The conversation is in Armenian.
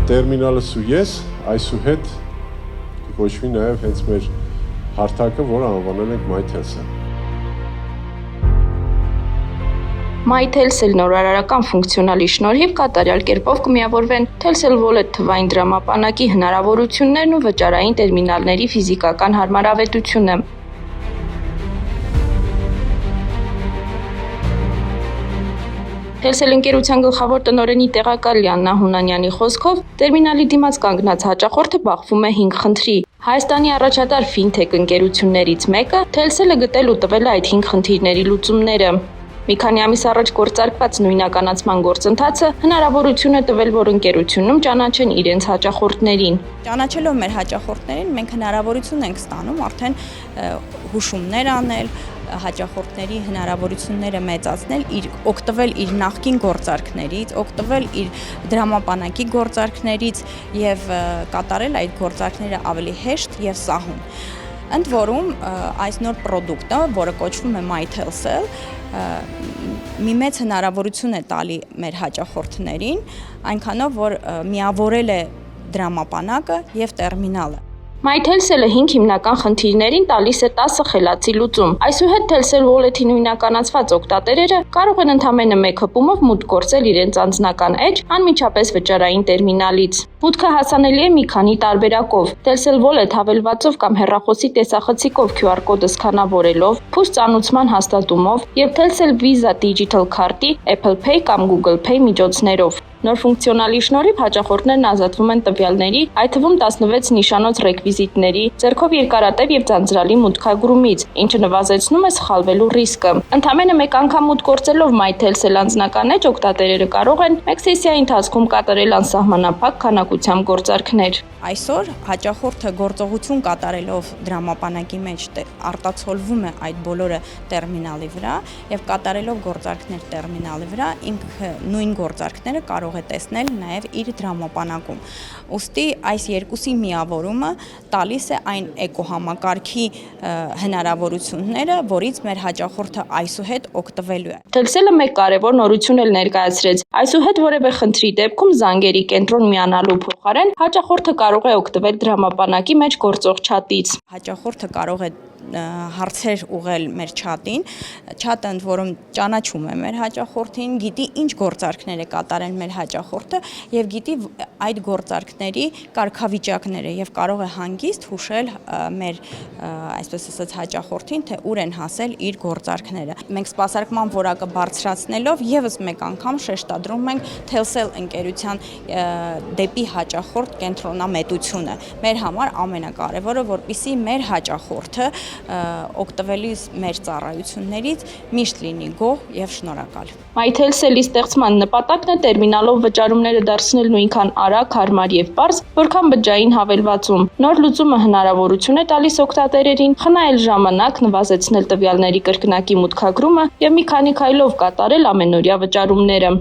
Տերմինալս ու ես այսուհետ կոչվի նաև հենց մեր հարթակը, որը անվանել ենք MyTelsel։ MyTelsel նորարարական ֆունկցիոնալի շնորհիվ կատարյալ կերպով կմիավորվեն Telcel Wallet թվային դրամապանակի հնարավորություններն ու վճարային տերմինալների ֆիզիկական հարմարավետությունը։ Telcel ընկերության գլխավոր տնօրենի տեղակալ Լիաննա Հունանյանի խոսքով, տերմինալի դիմաց կանգնած հաճախորդը բախվում է 5 խնդրի։ Հայաստանի առաջատար ֆինթեք ընկերություններից մեկը Telcel-ը գտել ու տվել է այդ 5 խնդիրների լուծումները։ Մի քանի ամիս առաջ գործարկված նույնականացման գործընթացը հնարավորություն է տվել, որ ընկերությունում ճանաչեն իրենց հաճախորդներին։ Ճանաչելով մեր հաճախորդներին, մենք հնարավորություն ենք ստանում արդեն հուշումներ անել, հաճախորդների հնարավորությունները մեծացնել, օգտվել իր նախկին գործարքներից, օգտվել իր դրամապանակի գործարքներից եւ կատարել այդ գործարքները ավելի հեշտ եւ սահուն։ Ընդ որում այս նոր պրոդուկտը, որը կոչվում է MyTelsel, մի մեծ հնարավորություն է տալի մեր հաճախորդներին, այնքանով որ միավորել է դրամապանակը եւ տերմինալը։ MyTelsel-ը 5 հիմնական խնդիրներին տալիս է 10 խելացի լուծում։ Այսուհետ Telcel Wallet-ի նույնականացված օգտատերերը կարող են ընդամենը մեկ հպումով մուտք գործել իրենց անձնական էջ, անմիջապես վճարային տերմինալից։ Մուտքը հասանելի է մի քանի տարբերակով։ Telcel Wallet հավելվածով կամ հեռախոսի տեսախցիկով QR կոդը սկանավորելով, փուշ ծանուցման հաստատումով եւ Telcel Visa Digital քարտի, Apple Pay կամ Google Pay միջոցներով։ Նոր ֆունկցիոնալի շնորհիվ հաճախորդներն ազատվում են տվյալների, այդ թվում 16 նիշանոց ռեկվիզիտների, ձեռքով երկարատև եւ ձանձրալի մուտքագրումից, ինչը նվազեցնում է սխալվելու ռիսկը։ Ընդամենը մեկ անգամ մուտք գործելով MyTelsel անձնական էջ օգտատերերը կարող են մեկ սեսիայի ընթացքում կատարել անսահմանափակ քանակությամբ գործարքներ։ Այսօր հաճախորդը գործողություն կատարելով դրամապանակի մեջ արտացոլվում է այդ բոլորը տերմինալի վրա եւ կատարելով գործարքներ տերմինալի վրա ինքը նույն գործարքները կարող է տեսնել նաև իր դրամապանակում։ Ուստի այս երկուսի միավորումը տալիս է այն էկոհամակարգի հնարավորությունները, որից մեր հաճախորդը այսուհետ օգտվելու է։ Telcel-ը մեկ կարևոր նորություն էլ ներկայացրեց։ Այսուհետ որևէ խնդրի դեպքում զանգերի կենտրոն միանալու փոխարեն հաճախորդը կարող է օգտվել դրամապանակի մեջ գործող չաթից։ Հաճախորդը կարող է հարցեր ուղղել մեր չաթին, չաթը ընդ որում ճանաչում է մեր հաճախորդին, գիտի ինչ գործարքներ է կատարել մեր հաճախորդը եւ գիտի այդ գործարքների կարգավիճակները եւ կարող է հանգիստ հուշել մեր այսպես ասած հաճախորդին, թե ուր են հասել իր գործարքները։ Մենք սպասարկման որակը բարձրացնելով եւս մեկ անգամ շեշտադրում ենք Telcel ընկերության դեպի հաճախորդ կենտրոնամետությունը։ Մեր համար ամենակարևորը, որպեսզի մեր հաճախորդը օգտվելիս մեր ծառայություններից միշտ լինի գոհ եւ շնորհակալ։ MyTelsel-ի ստեղծման նպատակն է տերմինալով վճարումները դարձնել նույնքան արագ, հարմար եւ պարզ, որքան բջջային հավելվածում։ Նոր լուծումը հնարավորություն է տալիս օգտատերերին խնայել ժամանակ, նվազեցնել տվյալների կրկնակի մուտքագրումը եւ մի քանի քայլով կատարել ամենօրյա վճարումները։